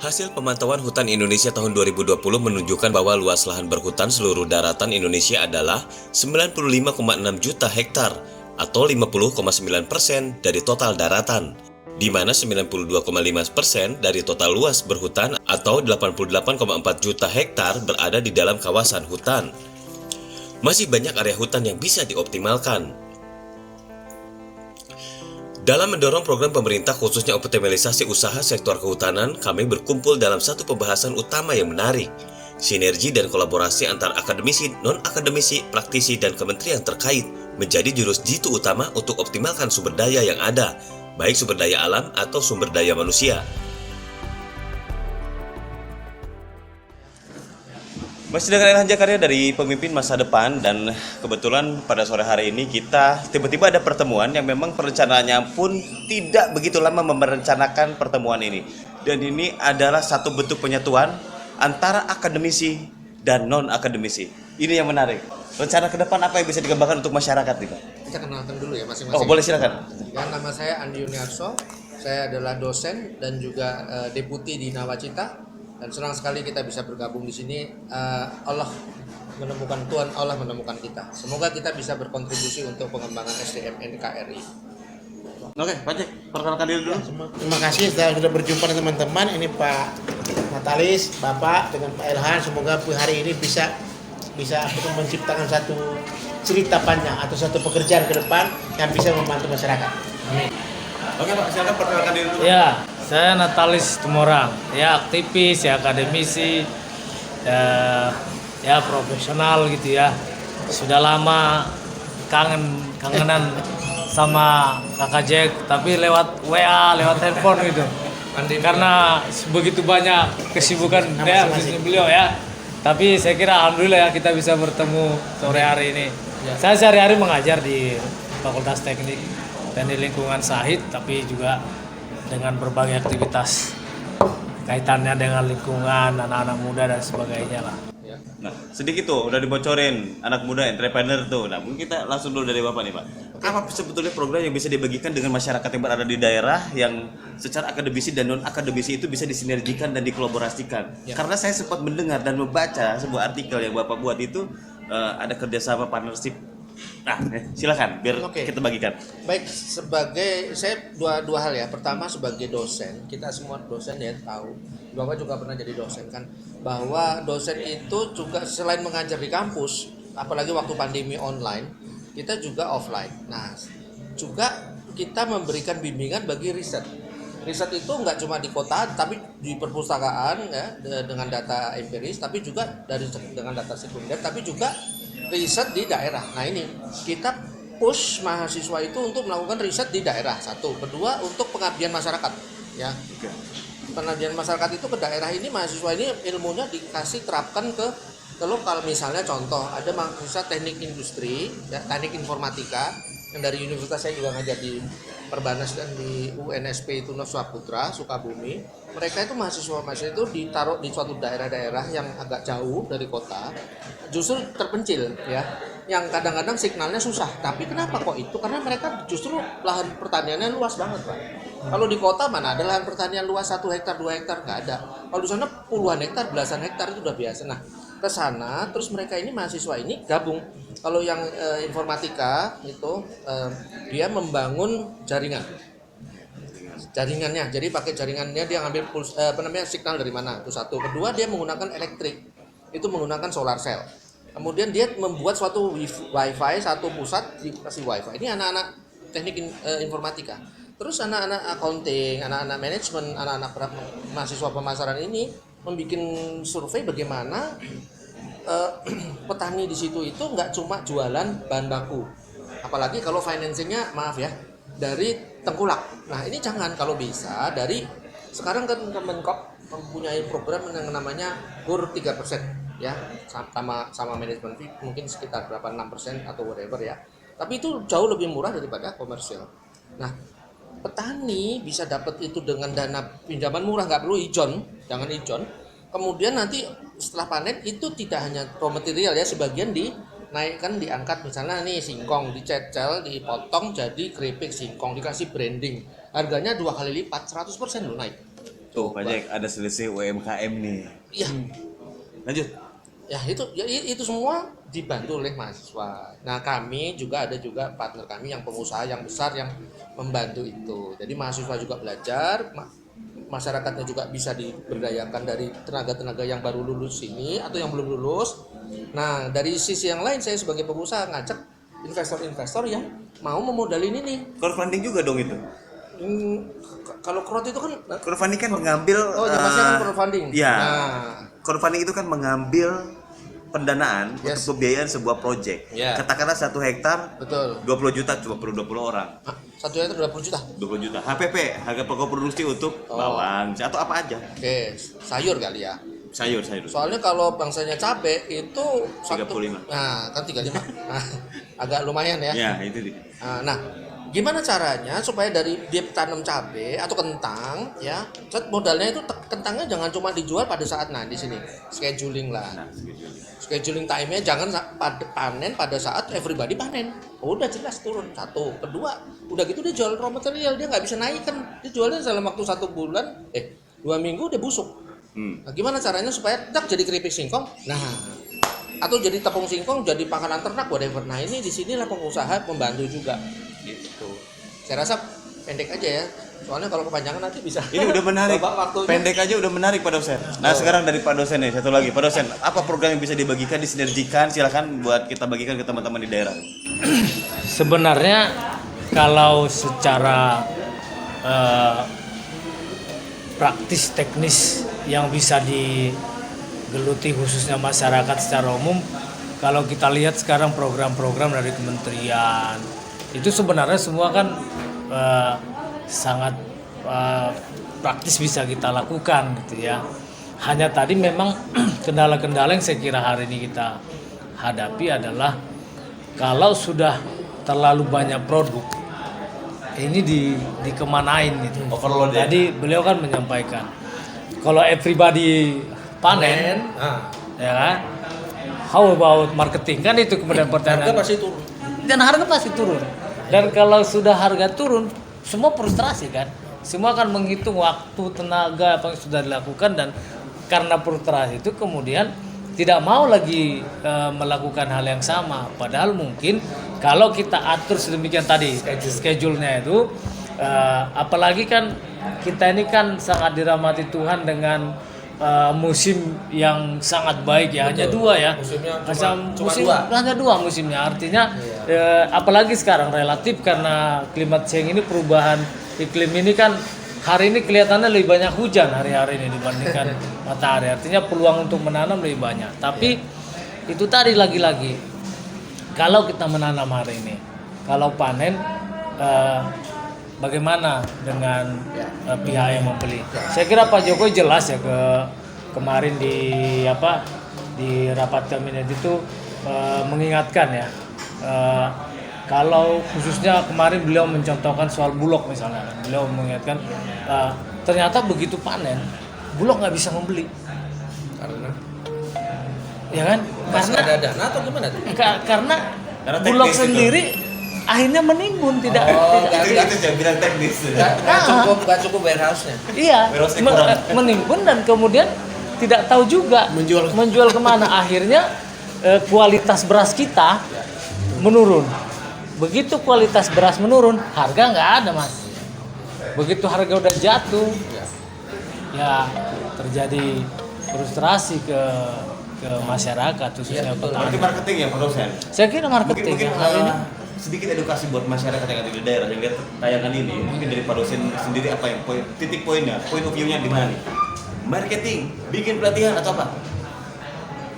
Hasil pemantauan hutan Indonesia tahun 2020 menunjukkan bahwa luas lahan berhutan seluruh daratan Indonesia adalah 95,6 juta hektar atau 50,9% dari total daratan, di mana 92,5% dari total luas berhutan atau 88,4 juta hektar berada di dalam kawasan hutan. Masih banyak area hutan yang bisa dioptimalkan. Dalam mendorong program pemerintah khususnya optimalisasi usaha sektor kehutanan, kami berkumpul dalam satu pembahasan utama yang menarik, sinergi dan kolaborasi antar akademisi, non-akademisi, praktisi, dan kementerian terkait menjadi jurus jitu utama untuk optimalkan sumber daya yang ada, baik sumber daya alam atau sumber daya manusia. Masih dengan Ilham Jakarta dari Pemimpin Masa Depan, dan kebetulan pada sore hari ini kita tiba-tiba ada pertemuan yang memang perencanaannya pun tidak begitu lama merencanakan pertemuan ini. Dan ini adalah satu bentuk penyatuan antara akademisi dan non-akademisi. Ini yang menarik. Rencana ke depan apa yang bisa dikembangkan untuk masyarakat nih, Pak? Kita kenalkan dulu ya masing-masing. Oh, boleh silakan. Ya, nama saya Andi Yuniarso. Saya adalah dosen dan juga deputi di Nawacita. Dan senang sekali kita bisa bergabung di sini. Tuhan Allah menemukan kita. Semoga kita bisa berkontribusi untuk pengembangan SDM NKRI. Oke, Pak Cek, perkenalkan diri dulu. Terima kasih sudah berjumpa dengan teman-teman. Ini Pak Natalis, Bapak dengan Pak Ilhan. Semoga hari ini bisa menciptakan satu cerita panjang atau satu pekerjaan ke depan yang bisa membantu masyarakat. Amin. Oke, Pak, silakan perkenalkan diri dulu. Ya, saya Natalis Tumorang, ya aktivis, ya akademisi, ya profesional gitu ya. Sudah lama kangenan sama Kakak Jack, tapi lewat WA, lewat handphone gitu. Karena begitu banyak kesibukan ya beliau ya. Tapi saya kira alhamdulillah ya kita bisa bertemu sore hari ini. Saya sehari-hari mengajar di Fakultas Teknik Lingkungan Sahid, tapi juga dengan berbagai aktivitas kaitannya dengan lingkungan, anak-anak muda dan sebagainya lah. Nah, sedikit tuh udah dibocorin anak muda entrepreneur tuh. Nah, mungkin kita langsung dulu dari Bapak nih, Pak. Apa sebetulnya program yang bisa dibagikan dengan masyarakat yang berada di daerah yang secara akademisi dan non akademisi itu bisa disinergikan dan dikolaborasikan? Ya. Karena saya sempat mendengar dan membaca sebuah artikel yang Bapak buat itu ada kerjasama partnership. Nah, silakan biar kita bagikan. Baik, saya dua hal ya. Pertama, sebagai dosen, kita semua dosen ya tahu. Bapak juga pernah jadi dosen kan, bahwa dosen itu juga selain mengajar di kampus, apalagi waktu pandemi online, kita juga offline. Nah, juga kita memberikan bimbingan bagi riset. Riset itu nggak cuma di kota, tapi di perpustakaan ya, dengan data empiris, tapi juga dengan data sekunder, tapi juga riset di daerah. Nah, ini kita push mahasiswa itu untuk melakukan riset di daerah. Satu, kedua untuk pengabdian masyarakat ya. Pengabdian masyarakat itu ke daerah ini, mahasiswa ini ilmunya dikasih terapkan ke lokal. Misalnya contoh, ada mahasiswa teknik industri ya, teknik informatika yang dari universitas, saya juga ngajar di Perbanas dan di UNSP itu Saputra Sukabumi. Mereka itu mahasiswa itu ditaruh di suatu daerah-daerah yang agak jauh dari kota, justru terpencil ya, yang kadang-kadang signalnya susah. Tapi kenapa kok itu? Karena mereka justru lahan pertaniannya luas banget, Pak. Kalau di kota mana ada lahan pertanian luas 1 hektar 2 hektar, nggak ada. Kalau di sana puluhan hektar, belasan hektar itu udah biasa. Nah, ke sana terus mereka ini mahasiswa ini gabung. Kalau yang informatika itu dia membangun jaringannya, jadi pakai jaringannya dia ngambil signal dari mana, itu satu. Kedua, dia menggunakan elektrik, itu menggunakan solar cell. Kemudian dia membuat suatu wifi, satu pusat dikasih wifi. Ini anak-anak teknik informatika. Terus anak-anak accounting, anak-anak manajemen, anak-anak mahasiswa pemasaran ini membuat survei bagaimana petani di situ itu nggak cuma jualan bahan baku, apalagi kalau financingnya maaf ya dari tengkulak. Nah, ini jangan, kalau bisa dari sekarang kan Kemenkop mempunyai program yang namanya GUR 3% ya, sama manajemen fee mungkin sekitar berapa 6% atau whatever ya, tapi itu jauh lebih murah daripada komersial. Nah, petani bisa dapat itu dengan dana pinjaman murah, nggak perlu jangan ijon. Kemudian nanti setelah panen itu tidak hanya raw material ya, sebagian dinaikkan, diangkat, misalnya nih singkong dicecel, dipotong jadi keripik singkong, dikasih branding, harganya 2 kali lipat, 100% loh naik. Tuh, Pak Jack, ada selisih UMKM nih. Iya. Lanjut. Ya itu semua dibantu oleh mahasiswa. Nah kami juga ada juga partner kami yang pengusaha yang besar yang membantu itu. Jadi mahasiswa juga belajar, masyarakatnya juga bisa diberdayakan dari tenaga-tenaga yang baru lulus ini atau yang belum lulus. Nah dari sisi yang lain saya sebagai pengusaha ngajak investor-investor yang mau memodalin ini. Crowdfunding juga dong itu. Kalau crowd itu kan Crowdfunding kan mengambil maksudnya kan crowdfunding. Iya. Nah, Crowdfunding itu kan mengambil pendanaan Yes. untuk pembiayaan sebuah proyek. Yeah. Katakanlah 1 hektar betul. 20 juta cuma perlu 20 orang. Satu hektar 20 juta. 20 juta. HPP, harga pokok produksi untuk bawang atau apa aja. Oke, sayur kali ya. Sayur. Soalnya kalau bangsanya cabe itu 35. Nah, kan 35. Nah, agak lumayan ya. Ya, itu dia. Nah, gimana caranya supaya dari dia tanam cabe atau kentang ya, modalnya itu kentangnya jangan cuma dijual pada saat di sini scheduling lah. Nah, segitu. Scheduling time-nya jangan panen pada saat everybody panen. Udah jelas turun. Satu, kedua, udah gitu dia jual raw material, dia nggak bisa naik kan. Dia jualnya dalam waktu 1 bulan, 2 minggu dia busuk. Nah, gimana caranya supaya tak jadi keripik singkong? Nah, atau jadi tepung singkong, jadi pakanan ternak, whatever. Nah, ini di sinilah pengusaha membantu juga. Gitu. Saya rasa pendek aja ya. Soalnya kalau kepanjangan nanti bisa. Ini udah menarik. Waktunya. Pendek aja udah menarik Pak dosen. Nah, sekarang dari Pak dosen nih, satu lagi. Pak dosen, apa program yang bisa dibagikan, disinergikan? Silakan buat kita bagikan ke teman-teman di daerah. Sebenarnya kalau secara praktis teknis yang bisa digeluti khususnya masyarakat secara umum, kalau kita lihat sekarang program-program dari kementerian itu sebenarnya semua kan sangat praktis bisa kita lakukan gitu ya. Hanya tadi memang kendala-kendala yang saya kira hari ini kita hadapi adalah kalau sudah terlalu banyak produk ini dikemanain gitu. Overload ya? Tadi beliau kan menyampaikan kalau everybody panen, ya kan? How about marketing, kan itu kemudian pertanyaan. Harga pasti turun. Dan harga pasti turun. Dan kalau sudah harga turun, semua frustrasi kan. Semua akan menghitung waktu, tenaga apa yang sudah dilakukan, dan karena frustrasi itu kemudian tidak mau lagi melakukan hal yang sama. Padahal mungkin kalau kita atur sedemikian tadi schedule-nya itu, apalagi kan kita ini kan sangat dirahmati Tuhan dengan musim yang sangat baik ya. Betul. Hanya 2 ya. Musimnya hanya 2 musimnya. Artinya apalagi sekarang relatif karena climate change ini, perubahan iklim ini kan hari ini kelihatannya lebih banyak hujan hari-hari ini dibandingkan matahari. Artinya peluang untuk menanam lebih banyak. Tapi itu tadi lagi-lagi kalau kita menanam hari ini, kalau panen bagaimana dengan pihak yang membeli? Saya kira Pak Jokowi jelas ya kemarin di rapat kabinet itu mengingatkan ya. Kalau khususnya kemarin beliau mencontohkan soal Bulog misalnya, beliau mengingatkan ternyata begitu panen Bulog nggak bisa membeli. Karena Ya kan? masih Karena ada dana atau gimana tuh? karena Karena Bulog teknis itu. sendiri akhirnya menimbun tidak. Itu jaminan teknis. Nggak cukup warehouse-nya. Iya, Warehouse-nya kurang. menimbun dan kemudian tidak tahu juga menjual kemana. Akhirnya kualitas beras kita menurun. Begitu kualitas beras menurun, harga nggak ada mas. Begitu harga udah jatuh, ya terjadi frustrasi ke masyarakat khususnya petani. Berarti marketing ya Pak dosen? Saya kira marketing Mungkin hari ini. sedikit edukasi buat masyarakat yang ada di daerah yang lihat tayangan ini. Mungkin dari Pak dosen sendiri apa yang titik poinnya, point of view-nya di mana nih? Marketing, bikin pelatihan atau apa?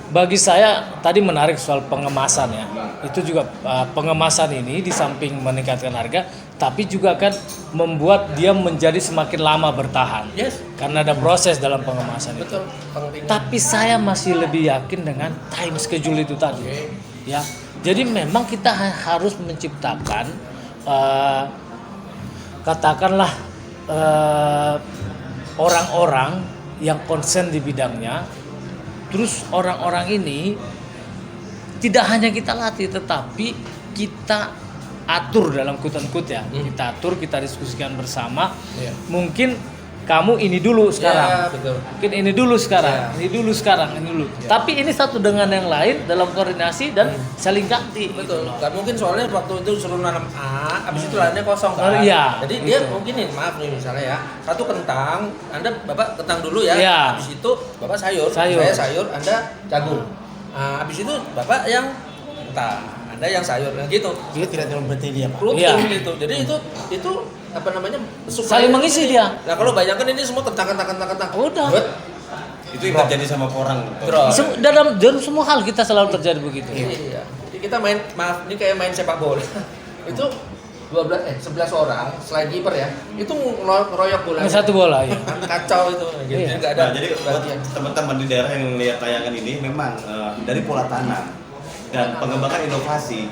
Bagi saya tadi menarik soal pengemasan ya. Itu juga pengemasan ini di samping meningkatkan harga, tapi juga akan membuat dia menjadi semakin lama bertahan. Yes. Karena ada proses dalam pengemasan itu. Betul. Penting. Tapi saya masih lebih yakin dengan time schedule itu tadi. Ya. Jadi memang kita harus menciptakan katakanlah orang-orang yang konsen di bidangnya. Terus orang-orang ini tidak hanya kita latih, tetapi kita atur dalam kut-kut ya. Kita atur, kita diskusikan bersama. Iya. Mungkin kamu ini dulu sekarang. Ya, betul. Mungkin ini dulu sekarang, Ya. ini dulu sekarang, ini dulu. Ya. Tapi ini satu dengan yang lain dalam koordinasi dan saling ganti. Betul. gitu loh. Gak mungkin soalnya waktu itu suruh nanam A, habis itu lahannya kosong Oh, kan. iya, Jadi dia gitu. mungkin nih, maaf nih misalnya ya, satu kentang, Anda Bapak kentang dulu ya. Iya. Habis itu Bapak sayur, Sayur. saya sayur, Anda jagung. Habis itu Bapak yang kentang, Anda yang sayur, nah gitu. Dia tidak terlalu berarti dia Pak. Rutin Iya. gitu. Jadi itu apa namanya? Saling mengisi dia. Nah, kalau bayangkan ini semua kentang. Udah. Buat Itu yang terjadi sama orang. drop. Dalam semua hal kita selalu terjadi begitu. Iya. Jadi kita main, maaf, ini kayak main sepak bola. Itu 11 orang selain kiper ya. Itu ngeroyok bola. Ini satu bola ya. Kan kacau itu gitu. Iya. Enggak ada Nah, jadi buat bagian. teman-teman di daerah yang melihat tayangan ini memang dari pola tanam dan pengembangan inovasi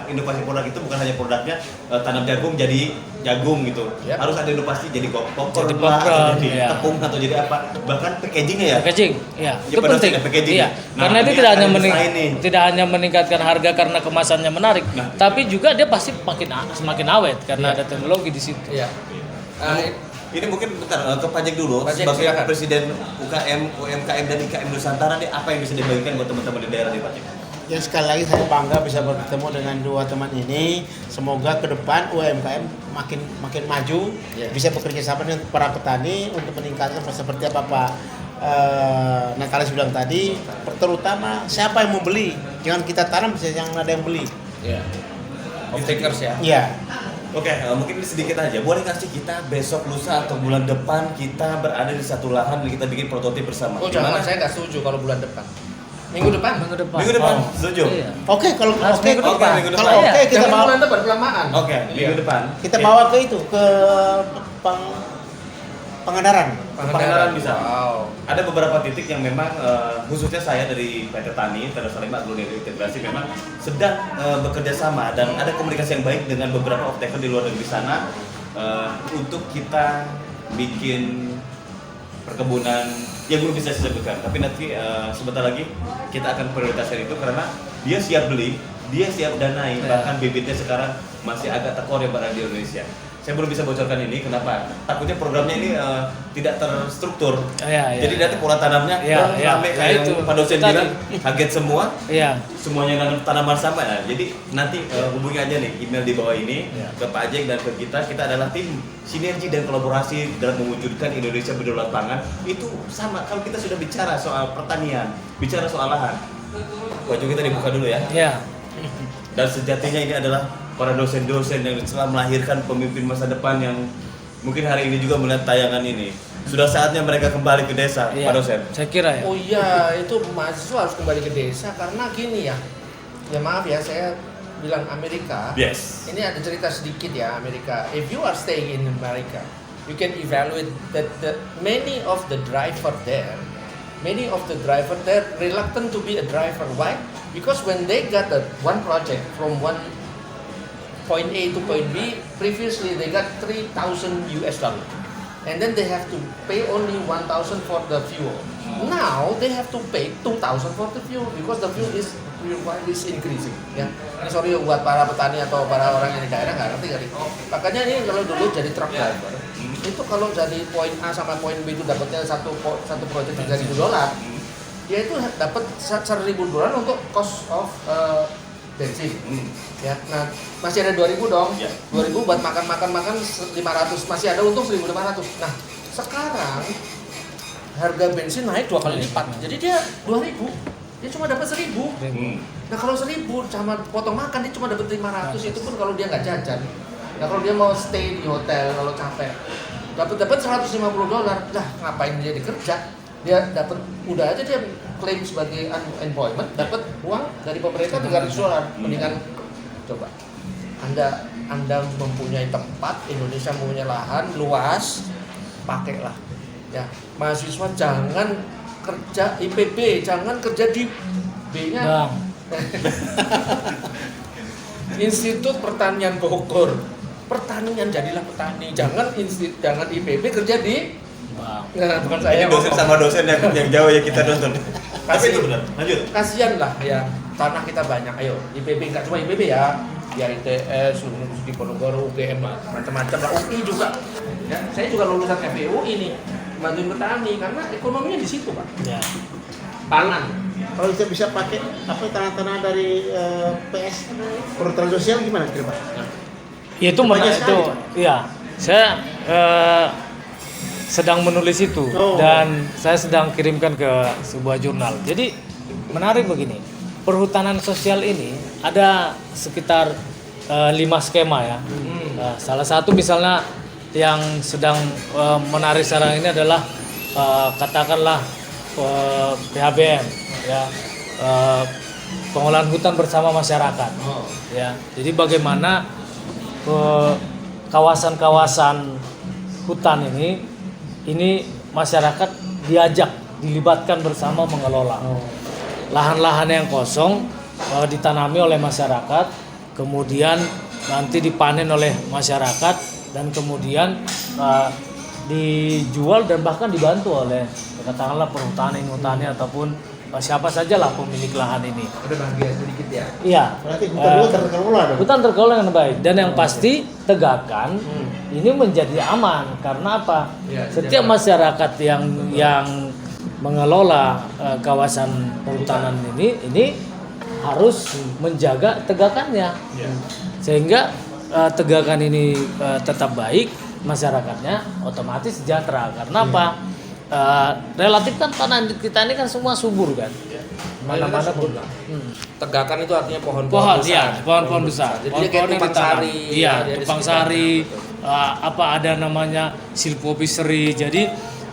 inovasi produk itu bukan hanya produknya tanam jagung jadi jagung gitu. Yap. Harus ada inovasi jadi popcorn Jadi lah, atau popcorn, jadi iya. tepung atau jadi apa. Bahkan packagingnya ya. Packaging, iya. Ya, Itu pada penting. saat packaging. Iya. Nah, Karena itu ini tidak hanya akan desain nih. tidak hanya meningkatkan harga karena kemasannya menarik, Nah. tapi juga dia pasti semakin awet karena Iya. ada teknologi di situ. Iya. Ini mungkin bentar ke Pajak dulu Pajak, sebagai silakan. Presiden UKM, UMKM dan IKM Nusantara nih apa yang bisa dibagikan buat teman-teman di daerah di Pajak? Ya sekali lagi saya bangga bisa bertemu dengan dua teman ini. Semoga ke depan UMKM makin maju, Ya. bisa bekerja sama dengan para petani untuk meningkatkan seperti apa Pak Natalis bilang tadi, terutama siapa yang mau beli. Jangan kita tanam yang ada yang beli. Iya. Off-takers ya. Iya. Oke, mungkin sedikit aja. Boleh nggak sih kita besok, lusa atau bulan depan kita berada di satu lahan dan kita bikin prototip bersama? Oh jangan, saya nggak setuju kalau bulan depan. Minggu depan. Minggu depan. Minggu depan, Oh. setuju? Iya. Oke, kalau Harus oke, minggu depan. kalau Minggu kalau depan. oke kita Jangan bawa bulan depan kelamaan. Oke, minggu depan. kita Ya. bawa ke itu ke Pangandaran. Pangandaran bisa. Wow. Ada beberapa titik yang memang khususnya saya dari PT Tani, Terdasalimba Agronerik Integrasi memang sedang bekerja sama dan ada komunikasi yang baik dengan beberapa off-taker di luar negeri sana untuk kita bikin perkebunan yang belum bisa saya sebutkan, tapi nanti sebentar lagi kita akan prioritaskan itu karena dia siap beli, dia siap danai, bahkan bibitnya sekarang masih agak tekor yang berada di Indonesia. Saya belum bisa bocorkan ini, kenapa? Takutnya programnya ini tidak terstruktur. Iya, iya. Jadi nanti pola tanamnya Iya, iya. rame Nah, kayak itu. yang Pak dosen Itu bilang, kaget semua. Iya. Semuanya nanam tanaman sama ya. Jadi nanti hubungi aja nih email di bawah ini ke Pak Ajeng dan ke kita. Kita adalah tim sinergi dan kolaborasi dalam mewujudkan Indonesia berdaulat pangan. Itu sama kalau kita sudah bicara soal pertanian, bicara soal lahan. Wajah kita dibuka dulu ya. Iya. Dan sejatinya ini adalah para dosen-dosen yang telah melahirkan pemimpin masa depan yang mungkin hari ini juga melihat tayangan ini. Sudah saatnya mereka kembali ke desa, Iya. Pak dosen. Saya kira ya. Oh iya, itu mahasiswa harus kembali ke desa karena gini ya. Ya maaf ya, saya bilang Amerika. Yes. Ini ada cerita sedikit ya Amerika. If you are staying in America, you can evaluate that many of the driver there reluctant to be a driver. Why? Because when they got that one project from one point A to point B, previously they got $3,000, and then they have to pay only 1,000 for the fuel. Now they have to pay 2,000 for the fuel because the fuel is increasing. Ya, ini sorry buat para petani atau para orang yang di daerah nggak ngerti kali. Makanya ini kalau dulu jadi truck driver, itu kalau dari poin A sama poin B itu dapatnya satu project $3,000, dia itu dapat $1,000 untuk cost of bensin. Ya, nah masih ada 2.000 dong. Ya. 2.000 buat makan 500, masih ada untung 1.500. Nah, sekarang harga bensin naik 2 kali lipat. Jadi dia 2.000. Dia cuma dapat 1.000. Nah, kalau 1.000 sama potong makan dia cuma dapat 500, itu pun kalau dia nggak jajan. Nah, kalau dia mau stay di hotel kalau capek. Dapat $150. Lah, ngapain dia dikerja? Dia dapat udah aja dia klaim sebagai unemployment, dapat uang dari pemerintah $300. Mendingan coba Anda mempunyai tempat, Indonesia mempunyai lahan luas, pakailah. Ya, mahasiswa jangan kerja IPB, jangan kerja di B-nya. Bang. Institut Pertanian Bogor. Pertanian, jadilah petani. Jangan IPB kerja di Bang. Nah, bukan Ini saya. dosen sama dosen yang jauh ya kita nonton. Tapi itu benar. Lanjut. Kasihan lah ya, tanah kita banyak. Ayo, IPB nggak cuma IPB ya. ya ITS, Universitas Diponegoro, UGM, macam-macam lah, UI juga. Ya, saya juga lulusan FEU ini bantuin petani karena ekonominya di situ Pak. Ya. Pangan. Kalau kita bisa pakai apa tanah-tanah dari PS perhutanan sosial gimana kira Pak? Itu Banyak sekali, itu, Pak. iya. Saya sedang menulis itu dan saya sedang kirimkan ke sebuah jurnal. Jadi menarik begini, perhutanan sosial ini ada sekitar 5 skema ya. Salah satu misalnya yang sedang menarik sekarang ini adalah katakanlah PHBM ya, pengolahan hutan bersama masyarakat. Ya, jadi bagaimana kawasan-kawasan hutan ini masyarakat diajak dilibatkan bersama mengelola. Lahan-lahan yang kosong ditanami oleh masyarakat, kemudian nanti dipanen oleh masyarakat dan kemudian dijual dan bahkan dibantu oleh katakanlah perhutani ataupun siapa sajalah pemilik lahan ini. Ada bahagia sedikit ya. Iya. Berarti hutan dulu terkelola dong. Hutan terkelola dengan baik dan yang pasti tegakkan ini menjadi aman karena apa? Ya, Setiap masyarakat yang mengelola kawasan perhutanan ini harus menjaga tegakannya. Sehingga tegakan ini tetap baik, masyarakatnya otomatis sejahtera. Karena apa? Relatif kan tanah kita ini kan semua subur kan. Mana-mana pun. Tegakan itu artinya pohon-pohon Pohon, besar. iya, pohon-pohon besar. Jadi dia kayak Pohon-pohon yang tupang ditanam. sari. Iya, ya, di tupang sekitar. sari. Apa ada namanya silvopisteri. Jadi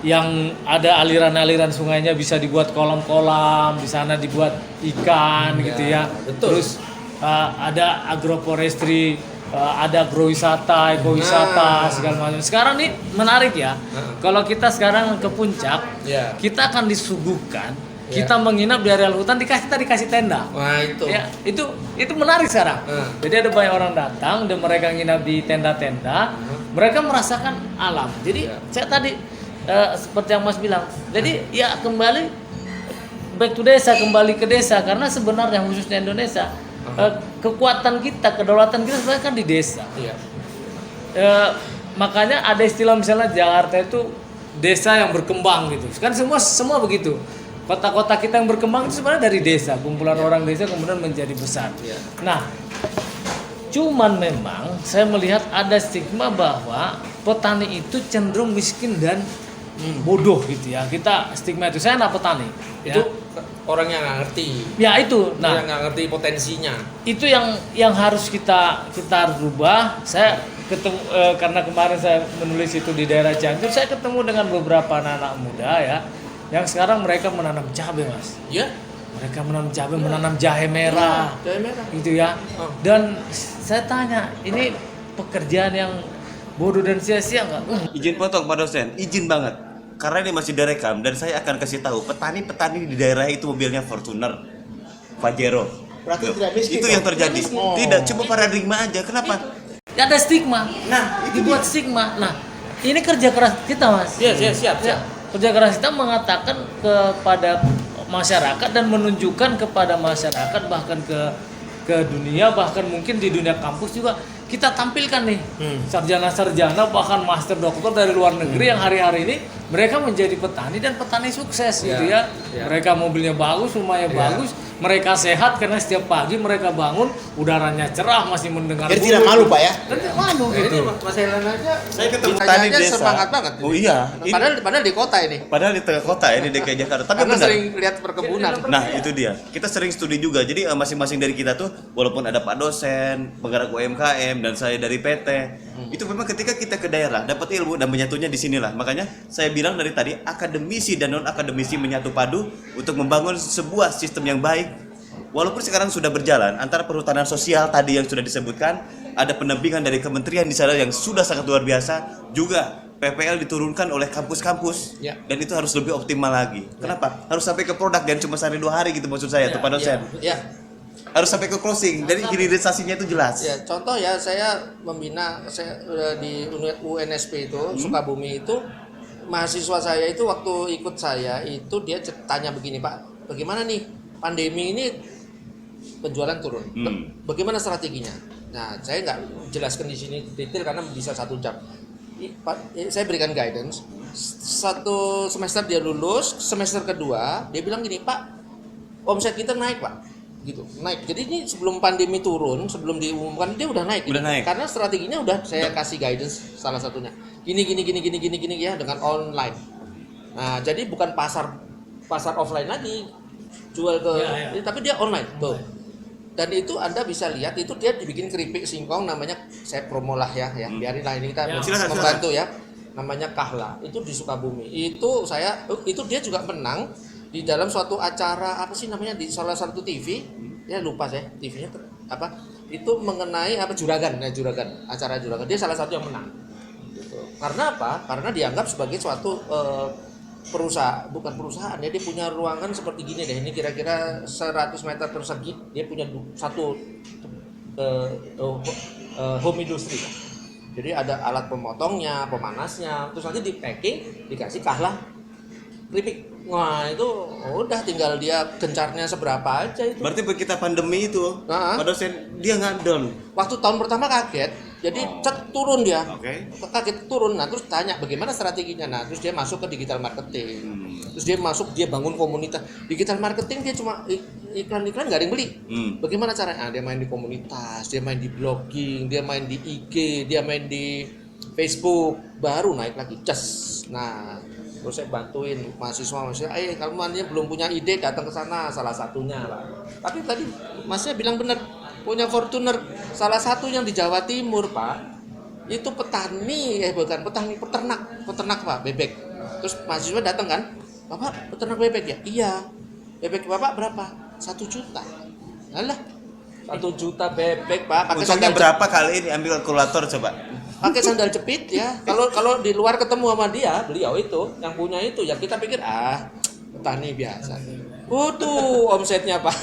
yang ada aliran-aliran sungainya bisa dibuat kolam-kolam, di sana dibuat ikan Ya, gitu ya. betul. Terus ada agroforestry, ada agrowisata, ekowisata, segala macam. Sekarang nih menarik ya. Kalau kita sekarang ke puncak, Ya. kita akan disuguhkan, Ya. kita menginap di areal hutan, kita dikasih tenda. Wah itu. Ya, itu menarik sekarang. Jadi ada banyak orang datang dan mereka nginap di tenda-tenda, mereka merasakan alam. Jadi Ya. saya tadi seperti yang Mas bilang, jadi ya kembali back to desa, kembali ke desa karena sebenarnya khususnya Indonesia kekuatan kita, kedaulatan kita sebenarnya kan di desa. Iya. Makanya ada istilah misalnya Jakarta itu desa yang berkembang gitu. Kan semua begitu. Kota-kota kita yang berkembang itu sebenarnya dari desa, kumpulan orang desa kemudian menjadi besar. Iya. Nah, cuman memang saya melihat ada stigma bahwa petani itu cenderung miskin dan bodoh gitu ya. Kita stigma itu. Saya anak petani. Itu Ya. orang yang nggak ngerti. Ya itu. Nah, yang nggak ngerti potensinya. itu yang harus kita rubah. Saya ketemu karena kemarin saya menulis itu di daerah Cianjur, saya ketemu dengan beberapa anak-anak muda ya, yang sekarang mereka menanam cabai Mas. Ya. Mereka menanam cabai, menanam jahe merah, Jahe merah. gitu ya. Dan saya tanya, ini pekerjaan yang bodoh dan sia-sia nggak? Izin potong Pak dosen, izin banget. Karena ini masih direkam dan saya akan kasih tahu petani-petani di daerah itu mobilnya Fortuner, Pajero. Berarti Loh, tidak miskin itu dong? yang terjadi. Tidak miskin. Tidak, cuma paradigma aja. Kenapa? Ya, ada stigma. Nah, itu Dibuat stigma. Nah, ini kerja keras kita Mas. Siap. Ya, kerja keras kita mengatakan kepada masyarakat dan menunjukkan kepada masyarakat bahkan ke dunia, bahkan mungkin di dunia kampus juga kita tampilkan nih sarjana-sarjana bahkan master doktor dari luar negeri yang hari-hari ini mereka menjadi petani dan petani sukses gitu ya. Mereka mobilnya bagus, rumahnya bagus, mereka sehat karena setiap pagi mereka bangun udaranya cerah, masih mendengar Jadi burung. tidak malu Pak ya? Dan tidak malu Ini gitu. Mas Helan aja. Saya ketemu Tanya petani aja desa. semangat banget. Oh iya. Padahal di kota ini. Padahal di tengah kota ya, di DKI Jakarta. Tapi Karena benar. sering lihat perkebunan. Nah itu dia, kita sering studi juga. Jadi masing-masing dari kita tuh, walaupun ada Pak dosen, penggerak UMKM, dan saya dari PT, itu memang ketika kita ke daerah dapat ilmu dan menyatunya di sinilah. Makanya saya bilang dari tadi, akademisi dan non akademisi menyatu padu untuk membangun sebuah sistem yang baik. Walaupun sekarang sudah berjalan antara perhutanan sosial tadi yang sudah disebutkan, ada pendampingan dari kementerian di sana yang sudah sangat luar biasa, juga PPL diturunkan oleh kampus-kampus, Ya. dan itu harus lebih optimal lagi. Kenapa? Harus sampai ke produk dan cuma sehari 2 hari gitu maksud saya, tuh Pak dosen. Ya. Harus sampai ke closing, jadi hilirisasinya itu jelas. Ya, contoh ya saya membina di UNSP itu Sukabumi itu mahasiswa saya itu waktu ikut saya itu dia tanya begini Pak, bagaimana nih pandemi ini penjualan turun, bagaimana strateginya? Nah, saya nggak jelaskan di sini detail karena bisa 1 jam. Saya berikan guidance. 1 semester dia lulus, semester kedua dia bilang gini, Pak, omset kita naik Pak, gitu, naik. Jadi ini sebelum pandemi turun, sebelum diumumkan dia udah naik. Udah naik. Karena strateginya udah saya kasih guidance salah satunya. Gini ya dengan online. Nah, jadi bukan pasar offline lagi jual ke, tapi dia online tuh. Dan itu Anda bisa lihat itu dia dibikin keripik singkong namanya, saya promo lah ya, biarin lah ini kita membantu ya. Namanya Kahla, itu di Sukabumi. Itu dia juga menang di dalam suatu acara apa sih namanya di salah satu TV, ya lupa saya TV-nya apa. Itu mengenai apa juragan, acara juragan. Dia salah satu yang menang. Gitu. Karena apa? Karena dianggap sebagai suatu bukan perusahaan ya, dia punya ruangan seperti gini deh, ini kira-kira 100 meter persegi, dia punya satu home industry. Jadi ada alat pemotongnya, pemanasnya, terus nanti di packing dikasih Kahla keripik. Wah itu udah tinggal dia gencarnya seberapa aja itu. Berarti begitu pandemi itu, Pak dosen dia nggak down. Waktu tahun pertama kaget, jadi turun dia. Oke. Kaget turun, nah terus tanya bagaimana strateginya. Nah terus dia masuk ke digital marketing. Terus dia bangun komunitas. Digital marketing dia cuma iklan-iklan nggak ada yang beli. Bagaimana caranya? Dia main di komunitas, dia main di blogging, dia main di IG, dia main di Facebook, baru naik lagi. Nah terus saya bantuin mahasiswa, kalau mannya belum punya ide datang ke sana, salah satunya lah. Tapi tadi masnya bilang benar, punya Fortuner salah satu yang di Jawa Timur Pak, itu petani, peternak Pak, bebek. Terus mahasiswa datang kan, Bapak peternak bebek ya? Iya. Bebek Bapak berapa? 1 juta. Alah, 1 juta bebek Pak, pakai Untungnya sandal berapa kali ini, ambil kalkulator coba. pakai sandal jepit ya. Kalau di luar ketemu sama beliau itu yang punya itu ya kita pikir petani biasa. Tuh omsetnya Pak.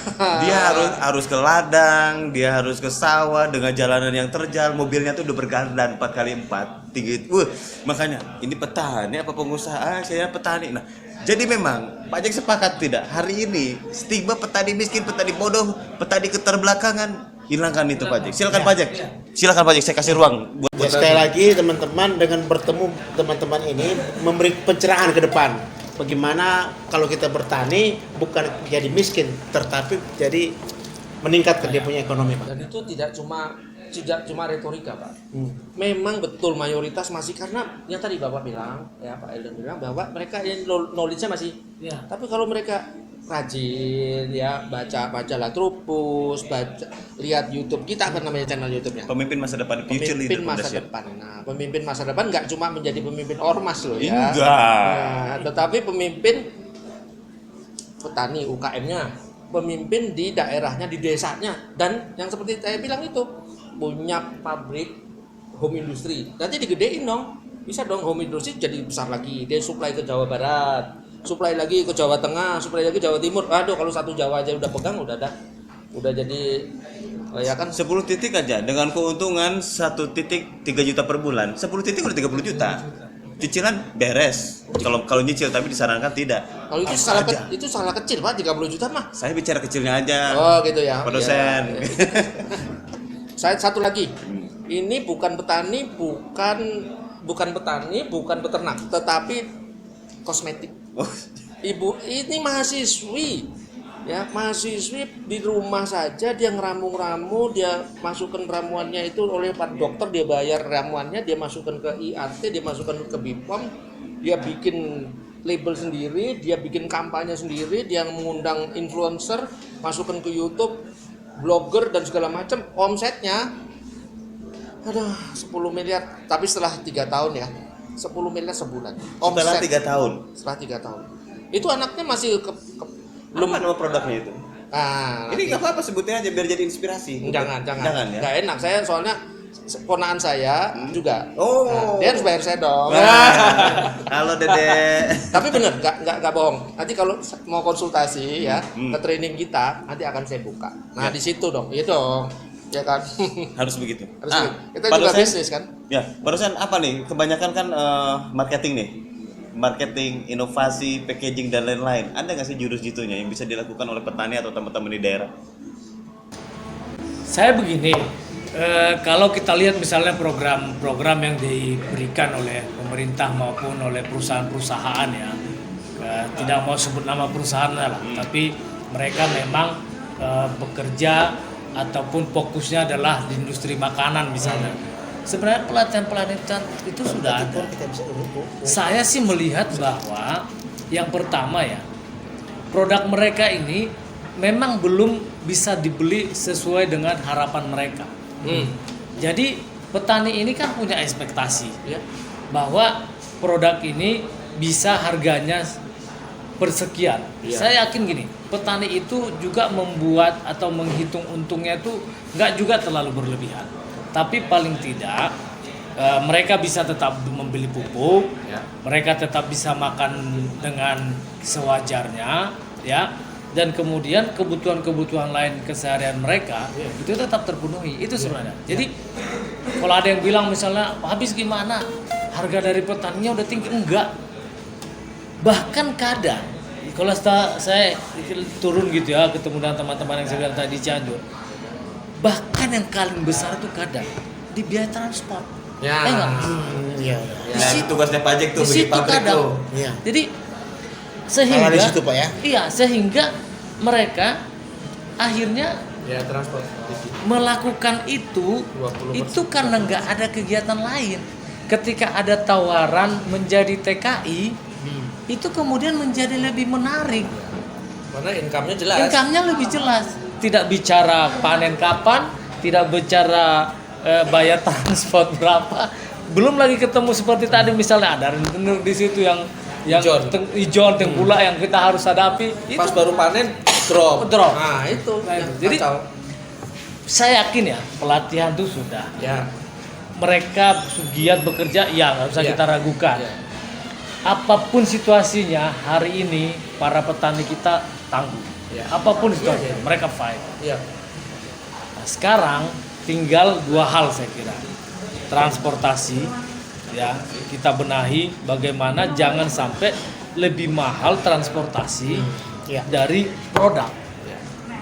Dia harus ke ladang, dia harus ke sawah dengan jalanan yang terjal, mobilnya tuh udah bergardan 4x4 tinggi. Makanya ini petani apa pengusaha? Saya petani. Nah, jadi memang Pak Jack sepakat tidak? Hari ini stigma petani miskin, petani bodoh, petani keterbelakangan, hilangkan itu Pak Jack. Silakan Pak Jack. Silakan Pak Jack, saya kasih ruang buat Ya, sekali lagi teman-teman, dengan bertemu teman-teman ini memberi pencerahan ke depan. Bagaimana kalau kita bertani bukan jadi miskin, tetapi jadi meningkatkan dia punya ekonomi Pak. Dan itu tidak cuma retorika Pak. Memang betul mayoritas masih, karena yang tadi Bapak bilang ya, Pak Eldan bilang bahwa mereka yang knowledge-nya masih. Tapi kalau mereka rajin ya, baca Latrupus, lihat YouTube kita, apa namanya channel YouTube-nya? Pemimpin masa depan, future leader Pemimpin masa Foundation. depan. Nah, pemimpin masa depan nggak cuma menjadi pemimpin ormas loh ya. Enggak. Nah, tetapi pemimpin petani UKM-nya, pemimpin di daerahnya, di desanya, dan yang seperti saya bilang itu punya pabrik home industry. Nanti digedein dong, bisa dong home industry jadi besar lagi. Dia supply ke Jawa Barat, supply lagi ke Jawa Tengah, supply lagi Jawa Timur. Aduh, kalau satu Jawa aja udah pegang, udah jadi ya kan. 10 titik aja dengan keuntungan 1 titik 3 juta per bulan. 10 titik udah 30 juta. Cicilan beres. Kalau nyicil, tapi disarankan tidak. Kalau itu salah kecil Pak, 30 juta mah. Saya bicara kecilnya aja. Oh gitu ya. Pak dosen. Ya. Saya satu lagi. Ini bukan petani, bukan peternak, tetapi kosmetik. Ibu ini mahasiswi di rumah saja dia ngeramu-ramu, dia masukkan ramuannya itu oleh Pak dokter, dia bayar ramuannya, dia masukkan ke IAT, dia masukkan ke BPOM, dia bikin label sendiri, dia bikin kampanye sendiri, dia mengundang influencer, masukkan ke YouTube, blogger dan segala macam. Omsetnya 10 miliar, tapi setelah 3 tahun ya, 10 miliar sebulan. Setelah 3 tahun. Setelah 3 tahun. Itu anaknya masih Belum nama produknya itu. Nah, Ini nggak apa-apa sebutnya aja biar jadi inspirasi. Jangan ya. Nggak enak, saya soalnya ponaan saya juga. Oh. Nah, dia harus bayar saya dong. Halo Dede. Tapi bener, nggak bohong. Nanti kalau mau konsultasi ya ke training kita, nanti akan saya buka. Nah di situ dong, iya dong, ya kan. Harus begitu. Harus begitu. Kita Pak juga dosen, bisnis kan. Ya, barusan apa nih? Kebanyakan kan marketing nih. Marketing, inovasi, packaging dan lain-lain. Ada nggak sih jurus jitunya yang bisa dilakukan oleh petani atau teman-teman di daerah? Saya begini, Kalau kita lihat misalnya program-program yang diberikan oleh pemerintah maupun oleh perusahaan-perusahaan ya, tidak mau sebut nama perusahaan lah, tapi mereka memang bekerja ataupun fokusnya adalah di industri makanan misalnya. Sebenarnya pelatihan-pelatihan itu sudah ada. Saya sih melihat bahwa yang pertama ya, produk mereka ini memang belum bisa dibeli sesuai dengan harapan mereka. Jadi petani ini kan punya ekspektasi ya, bahwa produk ini bisa harganya persekian. Saya yakin gini, petani itu juga membuat atau menghitung untungnya itu nggak juga terlalu berlebihan. Tapi paling tidak mereka bisa tetap membeli pupuk, mereka tetap bisa makan dengan sewajarnya, ya. Dan kemudian kebutuhan-kebutuhan lain keseharian mereka itu tetap terpenuhi. Itu sebenarnya. Jadi kalau ada yang bilang misalnya habis gimana, harga dari petaninya udah tinggi, enggak. Bahkan kadang kalau saya turun gitu ya, ketemu dengan teman-teman yang saya bilang tadi di Cianjur, bahkan yang paling besar itu kadang di biaya transport. Iya. Nah, itu tugasnya pajak tuh di bagi situ pabrik kadang. tuh. Iya. Jadi sehingga di situ Pak ya. Iya, sehingga mereka akhirnya transport melakukan itu 20%. karena nggak ada kegiatan lain. Ketika ada tawaran menjadi TKI, itu kemudian menjadi lebih menarik. Karena income-nya jelas. Income-nya lebih jelas. Tidak bicara panen kapan, tidak bicara bayar transport berapa. Belum lagi ketemu seperti tadi misalnya ada rentenir di situ yang ijon tengkulak yang kita harus hadapi. Pas Itu baru panen drop. Nah, itu. Jadi saya yakin ya pelatihan itu sudah. Ya. Mereka giat bekerja, ya nggak usah kita ragukan. Apapun situasinya hari ini para petani kita tangguh. Apapun situasinya mereka fight. Nah, sekarang tinggal dua hal saya kira. Transportasi, ya kita benahi bagaimana jangan sampai lebih mahal transportasi dari produk.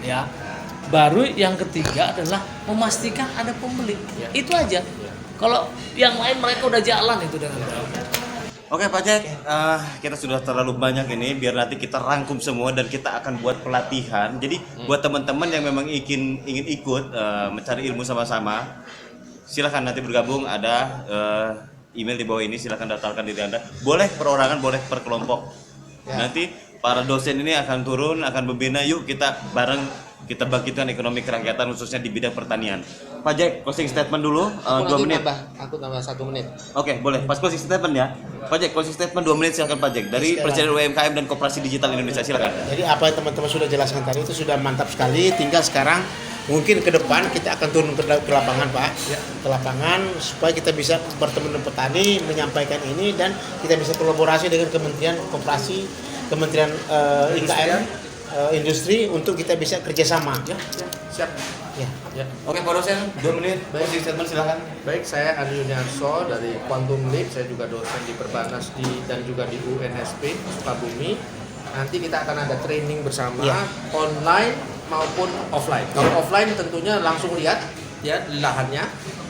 Ya. Baru yang ketiga adalah memastikan ada pembeli. Itu aja. Kalau yang lain mereka udah jalan itu dengan baik. Oke Pak Jack, kita sudah terlalu banyak ini, biar nanti kita rangkum semua dan kita akan buat pelatihan. Jadi buat teman-teman yang memang ingin ikut mencari ilmu sama-sama, silahkan nanti bergabung, ada email di bawah ini, silahkan daftarkan diri Anda. Boleh perorangan, boleh per kelompok. Nanti para dosen ini akan turun, akan membina, yuk kita bareng kita bangkitkan ekonomi kerakyatan khususnya di bidang pertanian. Pak Jack, closing statement dulu 2 menit. Aku tambah 1 menit. Oke, boleh. Pas closing statement ya. Pak Jack, closing statement 2 menit silakan Pak Jack. Dari Presiden UMKM dan Koperasi Digital Indonesia, silakan. Jadi apa yang teman-teman sudah jelaskan tadi itu sudah mantap sekali. Tinggal sekarang mungkin ke depan kita akan turun ke lapangan Pak. Ke lapangan supaya kita bisa bertemu dengan petani, menyampaikan ini dan kita bisa kolaborasi dengan Kementerian Koperasi, Kementerian IKM, industri untuk kita bisa kerjasama. Siap. Ya. Oke, Pak dosen, 2 menit. Closing statement silakan. Baik, saya Andi Yuniarso dari Quantum Leap. Saya juga dosen di Perbanas dan juga di UNSP Sukabumi. Nanti kita akan ada training bersama online maupun offline. Kalau offline tentunya langsung lihat ya lahannya,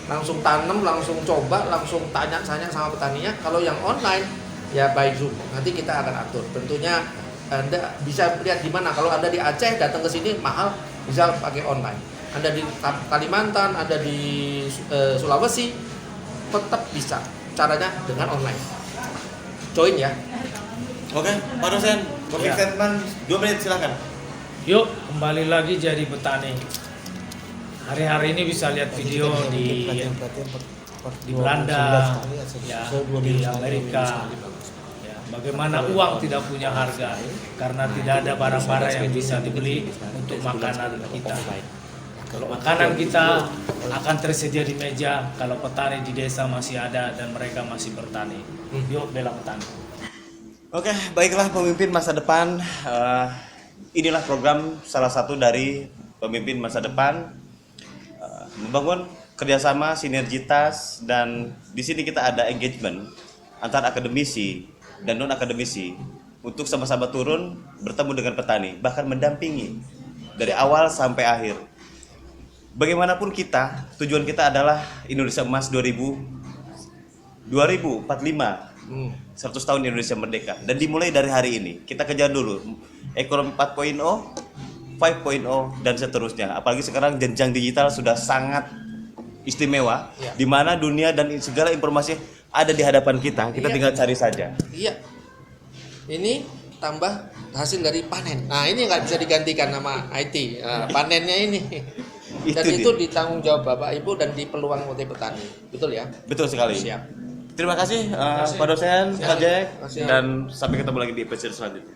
langsung tanam, langsung coba, langsung tanya-tanya sama petaninya. Kalau yang online ya by Zoom. Nanti kita akan atur. Tentunya Anda bisa lihat di mana. Kalau Anda di Aceh datang ke sini mahal, bisa pakai online. Anda di Kalimantan, Anda di Sulawesi, tetap bisa. Caranya dengan online. Join ya. Oke, Pak dosen, closing statement 2 menit silakan. Yuk kembali lagi jadi petani. Hari-hari ini bisa lihat video di Belanda, ya, di Amerika. Ya, bagaimana uang tidak punya harga karena tidak ada barang-barang yang bisa dibeli untuk makanan kita. Kalau makanan kita akan tersedia di meja kalau petani di desa masih ada dan mereka masih bertani. Yuk bela petani. Oke, baiklah pemimpin masa depan. Inilah program salah satu dari pemimpin masa depan, membangun kerjasama, sinergitas, dan di sini kita ada engagement antar akademisi dan non akademisi untuk sama-sama turun bertemu dengan petani, bahkan mendampingi dari awal sampai akhir. bagaimanapun tujuan kita adalah Indonesia Emas 2045. 100 tahun Indonesia merdeka, dan dimulai dari hari ini. Kita kejar dulu ekonomi 4.0, 5.0 dan seterusnya. Apalagi sekarang jenjang digital sudah sangat istimewa, di mana dunia dan segala informasi ada di hadapan kita. Kita tinggal cari saja. Iya. Ini tambah hasil dari panen. Nah, ini nggak bisa digantikan sama IT. Nah, panennya ini. Dan itu ditanggung jawab Bapak Ibu dan di peluang multi petani. Betul ya? Betul sekali. Siap. Terima kasih Pak dosen, Pak Jack, Siap. dan sampai ketemu lagi di episode selanjutnya.